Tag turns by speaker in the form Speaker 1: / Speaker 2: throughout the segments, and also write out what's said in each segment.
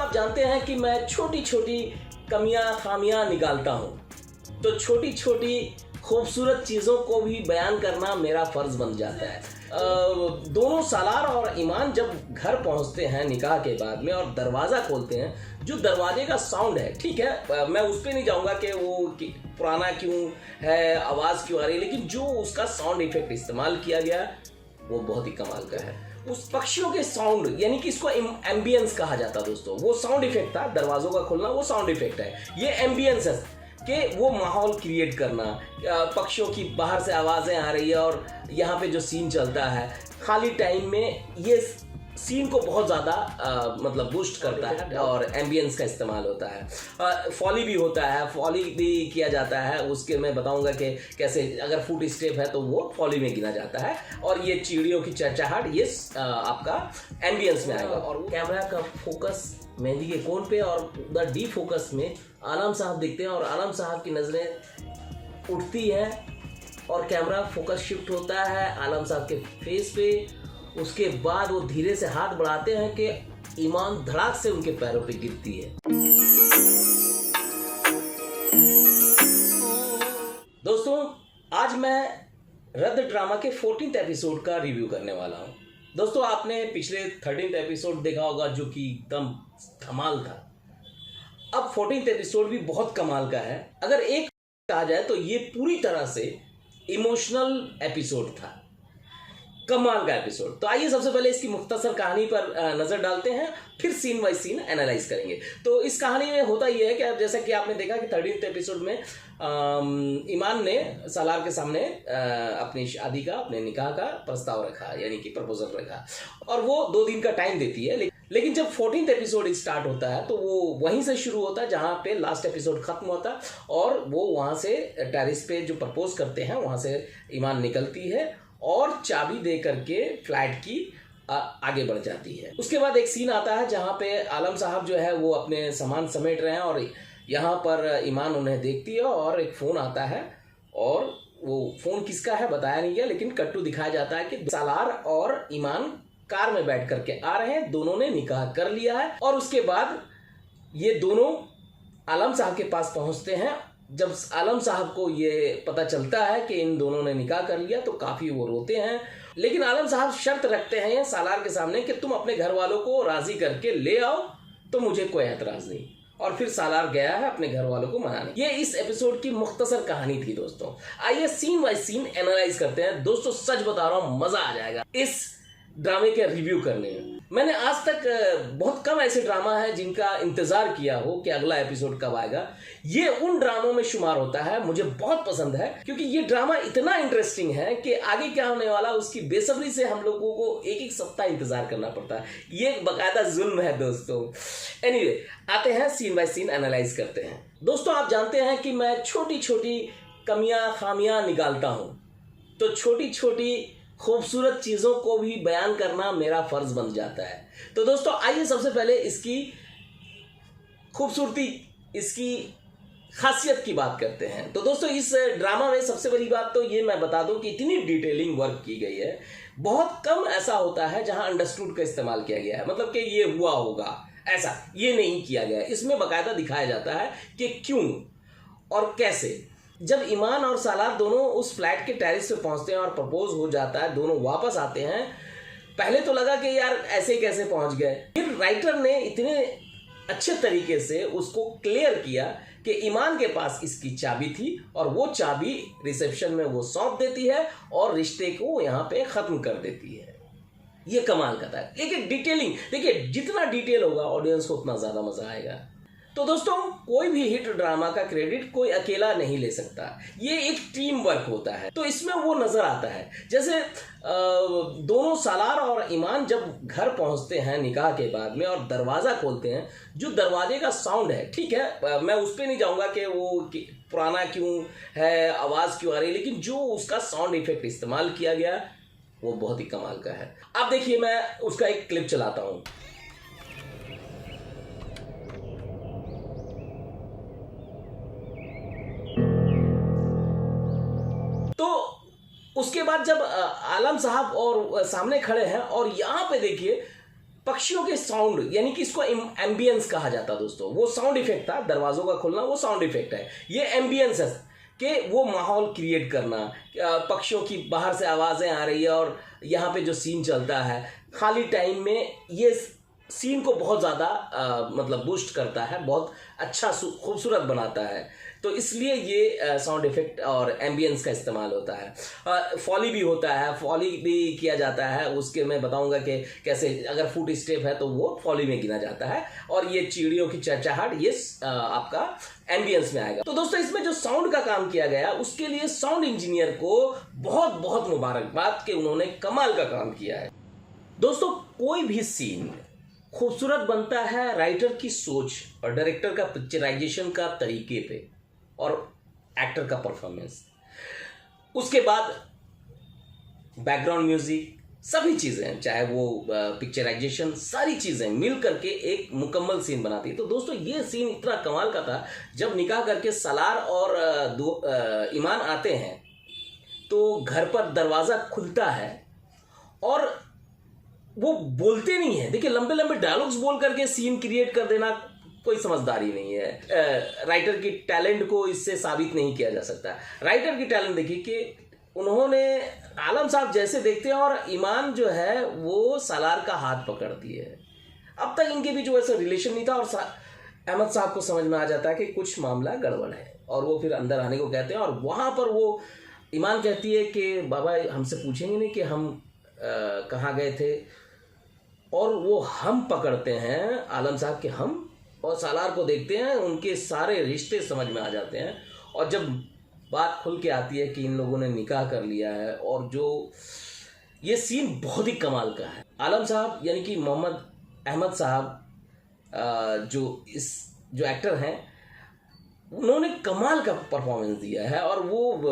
Speaker 1: आप जानते हैं कि मैं छोटी छोटी कमियां खामियां निकालता हूं, तो छोटी छोटी खूबसूरत चीज़ों को भी बयान करना मेरा फ़र्ज़ बन जाता है। दोनों सालार और ईमान जब घर पहुंचते हैं निकाह के बाद में और दरवाज़ा खोलते हैं, जो दरवाजे का साउंड है, ठीक है, मैं उस पर नहीं जाऊंगा कि वो पुराना क्यों है, आवाज़ क्यों आ रही है, लेकिन जो उसका साउंड इफेक्ट इस्तेमाल किया गया वो बहुत ही कमाल का है। उस पक्षियों के साउंड, यानी कि इसको एम्बियंस कहा जाता है दोस्तों, वो साउंड इफेक्ट था, दरवाज़ों का खुलना वो साउंड इफेक्ट है, ये एम्बियंस है कि वो माहौल क्रिएट करना, पक्षियों की बाहर से आवाज़ें आ रही है और यहाँ पे जो सीन चलता है खाली टाइम में, ये सीन को बहुत ज़्यादा मतलब बूस्ट करता है और एम्बियंस का इस्तेमाल होता है। फॉली भी होता है, फॉली भी किया जाता है, उसके मैं बताऊंगा कि कैसे, अगर फुट स्टेप है तो वो फॉली में गिना जाता है, और ये चिड़ियों की चहचहाट ये आपका एम्बियंस में आएगा। और कैमरा का फोकस मेहंदी के कोन पे और उधर डी फोकस में आलम साहब दिखते हैं और आलम साहब की नज़रें उठती है और कैमरा फोकस शिफ्ट होता है आलम साहब के फेस पे। उसके बाद वो धीरे से हाथ बढ़ाते हैं कि ईमान धड़ाक से उनके पैरों पे गिरती है। दोस्तों, आज मैं रद्द ड्रामा के 14th एपिसोड का रिव्यू करने वाला हूं। दोस्तों, आपने पिछले 13th एपिसोड देखा होगा जो कि एकदम धमाल था। अब 14th एपिसोड भी बहुत कमाल का है। अगर एक कहा जाए तो ये पूरी तरह से इमोशनल एपिसोड था, कमाल का एपिसोड। तो आइए सबसे पहले इसकी मुख्तसर कहानी पर नज़र डालते हैं, फिर सीन बाय सीन एनालाइज करेंगे। तो इस कहानी में होता ये है कि जैसा कि आपने देखा कि 13th एपिसोड में ईमान ने सालार के सामने अपनी शादी का, अपने निकाह का प्रस्ताव रखा, यानी कि प्रपोजल रखा, और वो 2 दिन का टाइम देती है। लेकिन जब 14th एपिसोड स्टार्ट होता है तो वो वहीं से शुरू होता है जहाँ पे लास्ट एपिसोड खत्म होता है, और वो वहाँ से टेरिस पे जो प्रपोज करते हैं वहाँ से ईमान निकलती है और चाबी दे करके फ्लैट की आगे बढ़ जाती है। उसके बाद एक सीन आता है जहाँ पे आलम साहब जो है वो अपने सामान समेट रहे हैं और यहाँ पर ईमान उन्हें देखती है और एक फ़ोन आता है, और वो फ़ोन किसका है बताया नहीं गया, लेकिन कट्टू दिखाया जाता है कि सालार और ईमान कार में बैठ करके आ रहे हैं, दोनों ने निकाह कर लिया है। और उसके बाद ये दोनों आलम साहब के पास पहुँचते हैं। जब आलम साहब को ये पता चलता है कि इन दोनों ने निकाह कर लिया तो काफ़ी वो रोते हैं, लेकिन आलम साहब शर्त रखते हैं सालार के सामने कि तुम अपने घर वालों को राज़ी करके ले आओ तो मुझे कोई एतराज़ नहीं। और फिर सालार गया है अपने घर वालों को मनाने। ये इस एपिसोड की मुख्तसर कहानी थी दोस्तों। आइए सीन बाय सीन एनालाइज करते हैं। दोस्तों, सच बता रहा हूँ, मज़ा आ जाएगा इस ड्रामे के रिव्यू करने में। मैंने आज तक बहुत कम ऐसे ड्रामा है जिनका इंतज़ार किया हो कि अगला एपिसोड कब आएगा। ये उन ड्रामों में शुमार होता है, मुझे बहुत पसंद है, क्योंकि ये ड्रामा इतना इंटरेस्टिंग है कि आगे क्या होने वाला उसकी बेसब्री से हम लोगों को एक एक सप्ताह इंतज़ार करना पड़ता है। ये एक बाकायदा जुल्म है दोस्तों। एनीवे, आते हैं सीन बाय सीन एनालाइज करते हैं। दोस्तों, आप जानते हैं कि मैं छोटी छोटी कमियां खामियां निकालता हूं, तो छोटी छोटी खूबसूरत चीज़ों को भी बयान करना मेरा फ़र्ज़ बन जाता है। तो दोस्तों, आइए सबसे पहले इसकी खूबसूरती, इसकी खासियत की बात करते हैं। तो दोस्तों, इस ड्रामा में सबसे बड़ी बात तो ये मैं बता दूं कि इतनी डिटेलिंग वर्क की गई है। बहुत कम ऐसा होता है जहां अंडरस्टूड का इस्तेमाल किया गया है, मतलब कि ये हुआ होगा, ऐसा ये नहीं किया गया है। इसमें बाकायदा दिखाया जाता है कि क्यों और कैसे। जब ईमान और सालार दोनों उस फ्लैट के टेरिस पे पहुंचते हैं और प्रपोज हो जाता है, दोनों वापस आते हैं, पहले तो लगा कि यार ऐसे कैसे पहुंच गए। फिर राइटर ने इतने अच्छे तरीके से उसको क्लियर किया कि ईमान के पास इसकी चाबी थी और वो चाबी रिसेप्शन में वो सौंप देती है और रिश्ते को यहाँ पे ख़त्म कर देती है। ये कमाल का था। लेकिन डिटेलिंग देखिए, जितना डिटेल होगा ऑडियंस को उतना ज़्यादा मज़ा आएगा। तो दोस्तों, कोई भी हिट ड्रामा का क्रेडिट कोई अकेला नहीं ले सकता, ये एक टीम वर्क होता है। तो इसमें वो नज़र आता है, जैसे दोनों सालार और ईमान जब घर पहुंचते हैं निकाह के बाद में और दरवाज़ा खोलते हैं, जो दरवाजे का साउंड है, ठीक है, मैं उस पर नहीं जाऊंगा कि वो पुराना क्यों है, आवाज़ क्यों आ रही है, लेकिन जो उसका साउंड इफेक्ट इस्तेमाल किया गया वो बहुत ही कमाल का है। अब देखिए, मैं उसका एक क्लिप चलाता हूँ। तो उसके बाद जब आलम साहब और सामने खड़े हैं और यहाँ पे देखिए पक्षियों के साउंड, यानी कि इसको एम्बियंस कहा जाता है दोस्तों। वो साउंड इफेक्ट था, दरवाजों का खुलना वो साउंड इफेक्ट है, ये एम्बियंस है कि वो माहौल क्रिएट करना, पक्षियों की बाहर से आवाज़ें आ रही है और यहाँ पे जो सीन चलता है खाली टाइम में, ये सीन को बहुत ज़्यादा मतलब बूस्ट करता है, बहुत अच्छा खूबसूरत बनाता है। तो इसलिए ये साउंड इफेक्ट और एम्बियंस का इस्तेमाल होता है। फॉली भी होता है, फॉली भी किया जाता है, उसके मैं बताऊंगा कि कैसे, अगर फुट स्टेप है तो वो फॉली में गिना जाता है, और ये चिड़ियों की चहचहाट ये आपका एम्बियंस में आएगा। तो दोस्तों इसमें जो साउंड का काम किया गया उसके लिए साउंड इंजीनियर को बहुत बहुत मुबारकबाद कि उन्होंने कमाल का काम किया है। दोस्तों कोई भी सीन खूबसूरत बनता है राइटर की सोच और डायरेक्टर का पिक्चराइजेशन का तरीके पे और एक्टर का परफॉर्मेंस, उसके बाद बैकग्राउंड म्यूजिक, सभी चीज़ें, चाहे वो पिक्चराइजेशन, सारी चीज़ें मिल करके एक मुकम्मल सीन बनाती है। तो दोस्तों ये सीन इतना कमाल का था, जब निकाह करके सलार और ईमान आते हैं तो घर पर दरवाज़ा खुलता है और वो बोलते नहीं है। देखिए लंबे लंबे डायलॉग्स बोल करके सीन क्रिएट कर देना कोई समझदारी नहीं है। राइटर की टैलेंट को इससे साबित नहीं किया जा सकता। राइटर की टैलेंट देखिए कि उन्होंने आलम साहब जैसे देखते हैं और ईमान जो है वो सलार का हाथ पकड़ती है। अब तक इनके बीच वैसा रिलेशन नहीं था और अहमद साहब को समझ में आ जाता है कि कुछ मामला गड़बड़ है और वो फिर अंदर आने को कहते हैं। और वहाँ पर वो ईमान कहती है कि बाबा हमसे पूछेंगे नहीं कि हम कहाँ गए थे, और वो हम पकड़ते हैं आलम साहब के हम, और सालार को देखते हैं, उनके सारे रिश्ते समझ में आ जाते हैं। और जब बात खुल के आती है कि इन लोगों ने निकाह कर लिया है, और जो ये सीन बहुत ही कमाल का है। आलम साहब यानी कि मोहम्मद अहमद साहब जो एक्टर हैं, उन्होंने कमाल का परफॉर्मेंस दिया है और वो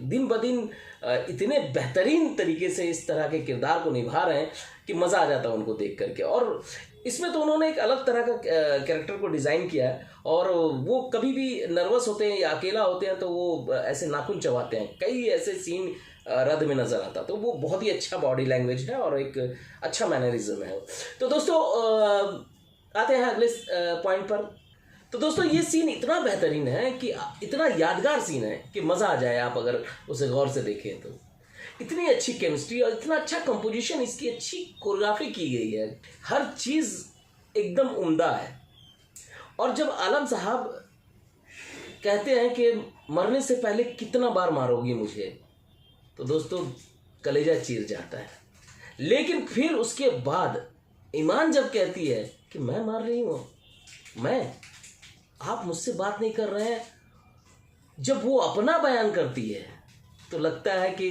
Speaker 1: दिन ब दिन इतने बेहतरीन तरीके से इस तरह के किरदार को निभा रहे हैं कि मज़ा आ जाता है उनको देख करके। और इसमें तो उन्होंने एक अलग तरह का कैरेक्टर को डिज़ाइन किया है, और वो कभी भी नर्वस होते हैं या अकेला होते हैं तो वो ऐसे नाखून चबाते हैं, कई ऐसे सीन रद्द में नज़र आता। तो वो बहुत ही अच्छा बॉडी लैंग्वेज है और एक अच्छा मैनरिज्म है। तो दोस्तों आते हैं अगले पॉइंट पर। तो दोस्तों ये सीन इतना बेहतरीन है कि इतना यादगार सीन है कि मज़ा आ जाए आप अगर उसे गौर से देखें तो। इतनी अच्छी केमिस्ट्री और इतना अच्छा कंपोजिशन, इसकी अच्छी कोरियोग्राफी की गई है, हर चीज़ एकदम उम्दा है। और जब आलम साहब कहते हैं कि मरने से पहले कितना बार मारोगी मुझे, तो दोस्तों कलेजा चीर जाता है। लेकिन फिर उसके बाद ईमान जब कहती है कि मैं मार रही हूँ, आप मुझसे बात नहीं कर रहे हैं, जब वो अपना बयान करती है तो लगता है कि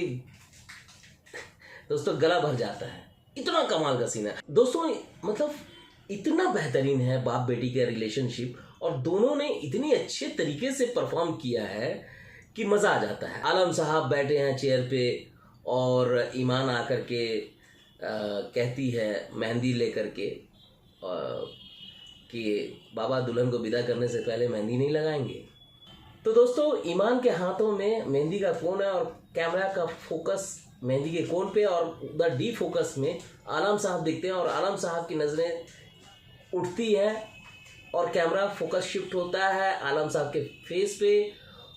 Speaker 1: दोस्तों गला भर जाता है। इतना कमाल का सीन है दोस्तों, मतलब इतना बेहतरीन है बाप बेटी का रिलेशनशिप, और दोनों ने इतनी अच्छे तरीके से परफॉर्म किया है कि मज़ा आ जाता है। आलम साहब बैठे हैं चेयर पे और ईमान आकर के कहती है मेहंदी लेकर के कि बाबा दुल्हन को विदा करने से पहले मेहंदी नहीं लगाएंगे। तो दोस्तों ईमान के हाथों में मेहंदी का फ़ोन है और कैमरा का फोकस मेहंदी के कोन पे, और उधर डी फोकस में आलम साहब दिखते हैं और आलम साहब की नज़रें उठती हैं और कैमरा फोकस शिफ्ट होता है आलम साहब के फेस पे।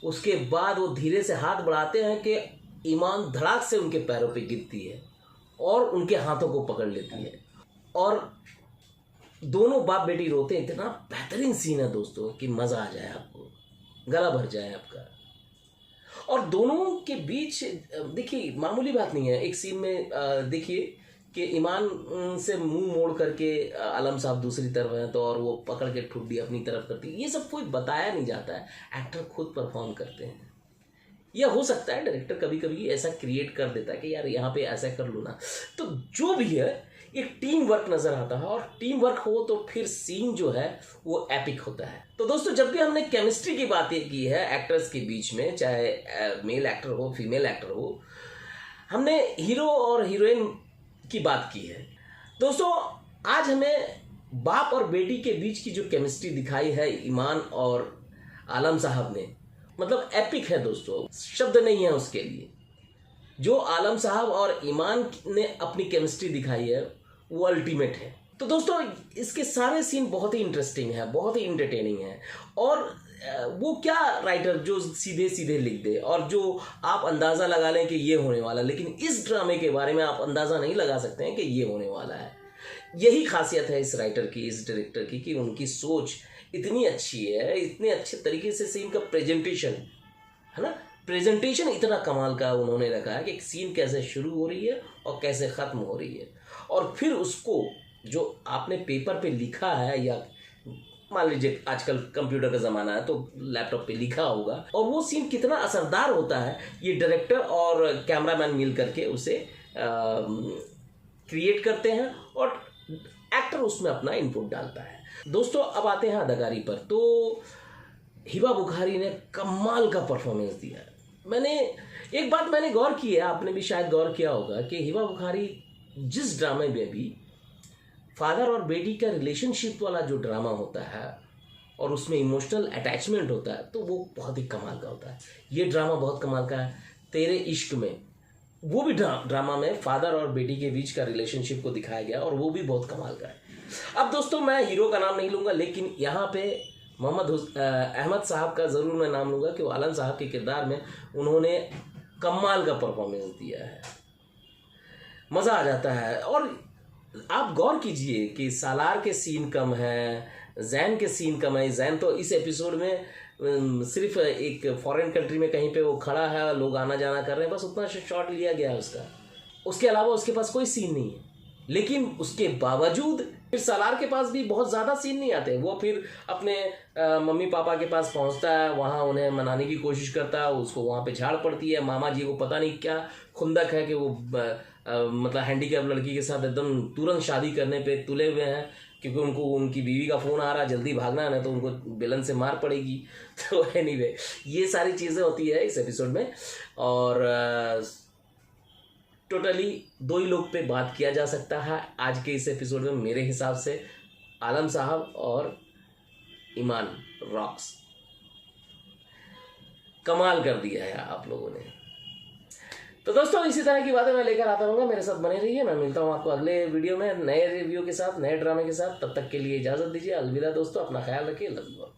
Speaker 1: उसके बाद वो धीरे से हाथ बढ़ाते हैं कि ईमान धड़ाक से उनके पैरों पे गिरती है और उनके हाथों को पकड़ लेती है, और दोनों बाप बेटी रोते हैं। इतना बेहतरीन सीन है दोस्तों कि मज़ा आ जाए आपको, गला भर जाए आपका। और दोनों के बीच देखिए मामूली बात नहीं है, एक सीन में देखिए कि ईमान से मुंह मोड़ करके आलम साहब दूसरी तरफ हैं तो, और वो पकड़ के ठुड्डी अपनी तरफ करती है। ये सब कोई बताया नहीं जाता है, एक्टर खुद परफॉर्म करते हैं। या हो सकता है डायरेक्टर कभी कभी ऐसा क्रिएट कर देता है कि यार यहाँ पे ऐसा कर लो ना। तो जो भी है एक टीम वर्क नज़र आता है, और टीम वर्क हो तो फिर सीन जो है वो एपिक होता है। तो दोस्तों जब भी हमने केमिस्ट्री की बातें की है एक्टर्स के बीच में, चाहे मेल एक्टर हो फीमेल एक्टर हो, हमने हीरो और हीरोइन की बात की है। दोस्तों आज हमें बाप और बेटी के बीच की जो केमिस्ट्री दिखाई है ईमान और आलम साहब ने, मतलब एपिक है दोस्तों, शब्द नहीं है उसके लिए। जो आलम साहब और ईमान ने अपनी केमिस्ट्री दिखाई है वो अल्टीमेट है। तो दोस्तों इसके सारे सीन बहुत ही इंटरेस्टिंग है, बहुत ही इंटरटेनिंग है। और वो क्या राइटर जो सीधे सीधे लिख दे और जो आप अंदाज़ा लगा लें कि ये होने वाला है, लेकिन इस ड्रामे के बारे में आप अंदाज़ा नहीं लगा सकते हैं कि ये होने वाला है। यही खासियत है इस राइटर की, इस डायरेक्टर की, कि उनकी सोच इतनी अच्छी है, इतने अच्छे तरीके से सीन का प्रेजेंटेशन है ना, प्रेजेंटेशन इतना कमाल का उन्होंने रखा है कि सीन कैसे शुरू हो रही है और कैसे ख़त्म हो रही है, और फिर उसको जो आपने पेपर पे लिखा है, या मान लीजिए आजकल कंप्यूटर का ज़माना है तो लैपटॉप पे लिखा होगा, और वो सीन कितना असरदार होता है, ये डायरेक्टर और कैमरामैन मिल करके उसे क्रिएट करते हैं और एक्टर उसमें अपना इनपुट डालता है। दोस्तों अब आते हैं अदाकारी पर। तो हिबा बुखारी ने कमाल का परफॉर्मेंस दिया है। एक बात मैंने गौर की है, आपने भी शायद गौर किया होगा, कि हिबा बुखारी जिस ड्रामे में भी फादर और बेटी का रिलेशनशिप वाला जो ड्रामा होता है और उसमें इमोशनल अटैचमेंट होता है, तो वो बहुत ही कमाल का होता है। ये ड्रामा बहुत कमाल का है। तेरे इश्क में वो भी ड्रामा में फादर और बेटी के बीच का रिलेशनशिप को दिखाया गया और वो भी बहुत कमाल का है। अब दोस्तों मैं हीरो का नाम नहीं लूँगा, लेकिन यहाँ पे मोहम्मद अहमद साहब का ज़रूर मैं नाम लूँगा कि वो आलम साहब के किरदार में उन्होंने कमाल का परफॉर्मेंस दिया है, मज़ा आ जाता है। और आप गौर कीजिए कि सालार के सीन कम है, जैन के सीन कम है। जैन तो इस एपिसोड में सिर्फ एक फॉरेन कंट्री में कहीं पे वो खड़ा है, लोग आना जाना कर रहे हैं, बस उतना शॉट लिया गया है उसका, उसके अलावा उसके पास कोई सीन नहीं है। लेकिन उसके बावजूद फिर सालार के पास भी बहुत ज़्यादा सीन नहीं आते। वो फिर अपने मम्मी पापा के पास पहुंचता है, वहाँ उन्हें मनाने की कोशिश करता है, उसको वहाँ पे झाड़ पड़ती है। मामा जी को पता नहीं क्या खुंदक है कि वो मतलब हैंडीकैप लड़की के साथ एकदम तुरंत शादी करने पे तुले हुए हैं, क्योंकि उनको उनकी बीवी का फ़ोन आ रहा है, जल्दी भागना है ना तो उनको बेलन से मार पड़ेगी। तो एनीवे ये सारी चीज़ें होती है इस एपिसोड में। और टोटली दो ही लोग पे बात किया जा सकता है आज के इस एपिसोड में मेरे हिसाब से, आलम साहब और ईमान रॉक्स। कमाल कर दिया है आप लोगों ने। तो दोस्तों इसी तरह की बातें मैं लेकर आता रहूँगा, मेरे साथ बने रहिए। मैं मिलता हूँ आपको अगले वीडियो में नए रिव्यू के साथ, नए ड्रामे के साथ। तब तक के लिए इजाज़त दीजिए, अलविदा दोस्तों, अपना ख्याल रखिए, लव यू ऑल।